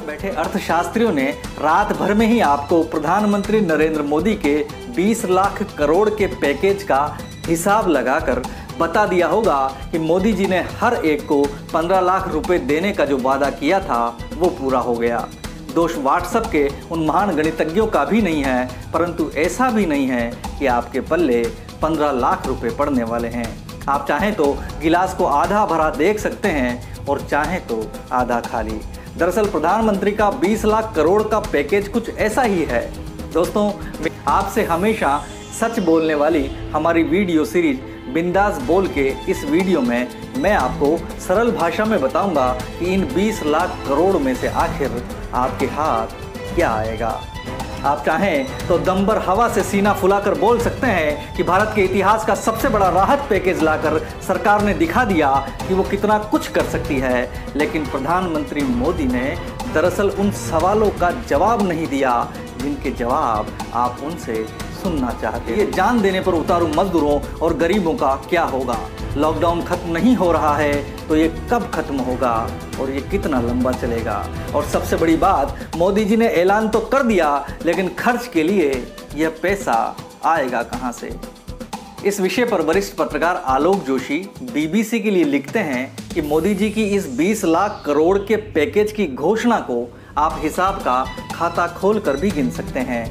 बैठे अर्थशास्त्रियों ने रात भर में ही आपको प्रधानमंत्री नरेंद्र मोदी के 20 लाख करोड़ के पैकेज का हिसाब लगाकर बता दिया होगा कि मोदी जी ने हर एक को 15 लाख रुपए देने का जो वादा किया था वो पूरा हो गया। दोष व्हाट्सएप के उन महान गणितज्ञों का भी नहीं है, परंतु ऐसा भी नहीं है कि आपके पल्ले 15 लाख रुपए पड़ने वाले हैं। आप चाहें तो गिलास को आधा भरा देख सकते हैं और चाहें तो आधा खाली। दरअसल प्रधानमंत्री का 20 लाख करोड़ का पैकेज कुछ ऐसा ही है। दोस्तों, आपसे हमेशा सच बोलने वाली हमारी वीडियो सीरीज बिंदास बोल के इस वीडियो में मैं आपको सरल भाषा में बताऊंगा कि इन 20 लाख करोड़ में से आखिर आपके हाथ क्या आएगा। आप चाहें तो दम भर हवा से सीना फुलाकर बोल सकते हैं कि भारत के इतिहास का सबसे बड़ा राहत पैकेज लाकर सरकार ने दिखा दिया कि वो कितना कुछ कर सकती है। लेकिन प्रधानमंत्री मोदी ने दरअसल उन सवालों का जवाब नहीं दिया जिनके जवाब आप उनसे सुनना चाहते हैं। ये जान देने पर उतारू मजदूरों और गरीबों का क्या होगा? लॉकडाउन खत्म नहीं हो रहा है तो ये कब खत्म होगा और ये कितना लंबा चलेगा? और सबसे बड़ी बात, मोदी जी ने ऐलान तो कर दिया, लेकिन खर्च के लिए यह पैसा आएगा कहां से? इस विषय पर वरिष्ठ पत्रकार आलोक जोशी बीबीसी के लिए लिखते हैं कि मोदी जी की इस 20 लाख करोड़ के पैकेज की घोषणा को आप हिसाब का खाता खोल कर भी गिन सकते हैं।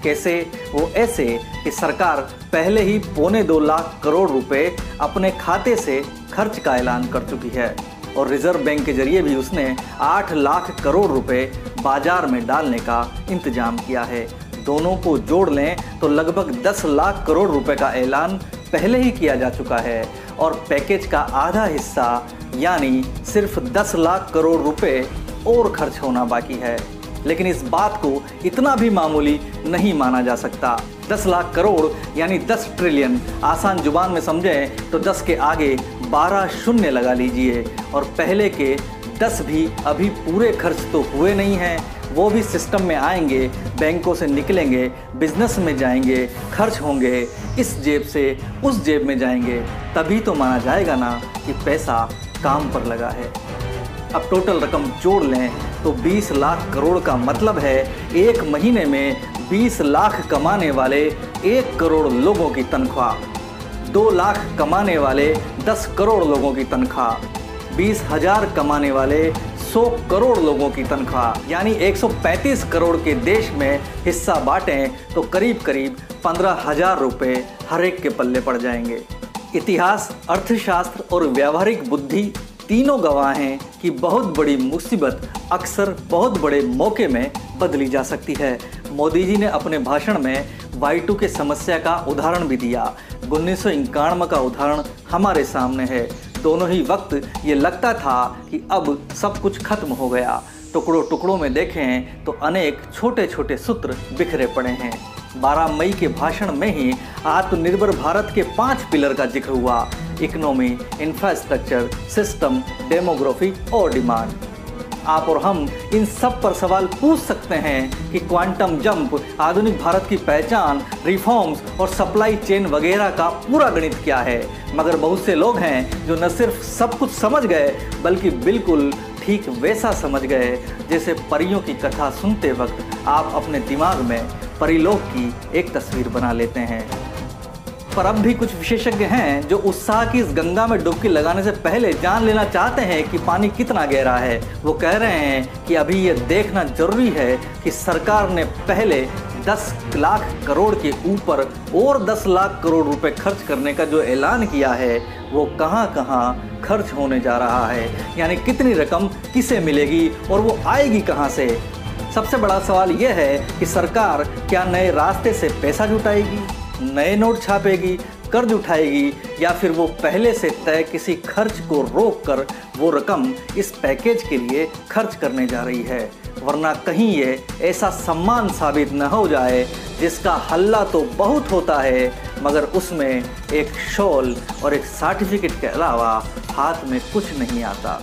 कैसे? वो ऐसे कि सरकार पहले ही 1.25 लाख करोड़ रुपए अपने खाते से खर्च का ऐलान कर चुकी है और रिजर्व बैंक के जरिए भी उसने 8 लाख करोड़ रुपए बाजार में डालने का इंतजाम किया है। दोनों को जोड़ लें तो लगभग 10 लाख करोड़ रुपए का ऐलान पहले ही किया जा चुका है और पैकेज का आधा हिस्सा यानी सिर्फ 10 लाख करोड़ रुपए और खर्च होना बाकी है। लेकिन इस बात को इतना भी मामूली नहीं माना जा सकता। 10 लाख करोड़ यानी 10 ट्रिलियन, आसान जुबान में समझें तो 10 के आगे 12 शून्य लगा लीजिए और पहले के 10 भी अभी पूरे खर्च तो हुए नहीं हैं, वो भी सिस्टम में आएंगे, बैंकों से निकलेंगे, बिजनेस में जाएंगे, खर्च होंगे, इस जेब से उस जेब में जाएंगे, तभी तो माना जाएगा ना कि पैसा काम पर लगा है। अब टोटल रकम जोड़ लें तो 20 लाख करोड़ का मतलब है एक महीने में 20 लाख कमाने वाले 1 करोड़ लोगों की तनख्वाह, 2 लाख कमाने वाले 10 करोड़ लोगों की तनख्वाह, 20,000 कमाने वाले 100 करोड़ लोगों की तनख्वाह, यानी 135 करोड़ के देश में हिस्सा बांटें तो करीब करीब 15,000 रुपये हर एक के पल्ले पड़ जाएंगे। इतिहास, अर्थशास्त्र और व्यावहारिक बुद्धि तीनों गवाह हैं कि बहुत बड़ी मुसीबत अक्सर बहुत बड़े मौके में बदली जा सकती है। मोदी जी ने अपने भाषण में Y2 के समस्या का उदाहरण भी दिया। 1991 का उदाहरण हमारे सामने है। दोनों ही वक्त ये लगता था कि अब सब कुछ खत्म हो गया। टुकड़ों टुकड़ों में देखें तो अनेक छोटे छोटे सूत्र बिखरे पड़े हैं। 12 मई के भाषण में ही आत्मनिर्भर भारत के 5 पिलर का जिक्र हुआ: इकोनॉमी, इंफ्रास्ट्रक्चर, सिस्टम, डेमोग्राफी और डिमांड। आप और हम इन सब पर सवाल पूछ सकते हैं कि क्वांटम जंप, आधुनिक भारत की पहचान, रिफॉर्म्स और सप्लाई चेन वगैरह का पूरा गणित क्या है। मगर बहुत से लोग हैं जो न सिर्फ सब कुछ समझ गए बल्कि बिल्कुल ठीक वैसा समझ गए जैसे परियों की कथा सुनते वक्त आप अपने दिमाग में परिलोक की एक तस्वीर बना लेते हैं। पर अब भी कुछ विशेषज्ञ हैं जो उत्साह की इस गंगा में डुबकी लगाने से पहले जान लेना चाहते हैं कि पानी कितना गहरा है। वो कह रहे हैं कि अभी ये देखना जरूरी है कि सरकार ने पहले 10 लाख करोड़ के ऊपर और 10 लाख करोड़ रुपए खर्च करने का जो ऐलान किया है वो कहां कहां खर्च होने जा रहा है, यानी कितनी रकम किसे मिलेगी और वो आएगी कहां से। सबसे बड़ा सवाल यह है कि सरकार क्या नए रास्ते से पैसा जुटाएगी, नए नोट छापेगी, कर्ज उठाएगी, या फिर वो पहले से तय किसी खर्च को रोककर वो रकम इस पैकेज के लिए खर्च करने जा रही है। वरना कहीं ये ऐसा सम्मान साबित न हो जाए जिसका हल्ला तो बहुत होता है मगर उसमें एक शॉल और एक सर्टिफिकेट के अलावा हाथ में कुछ नहीं आता।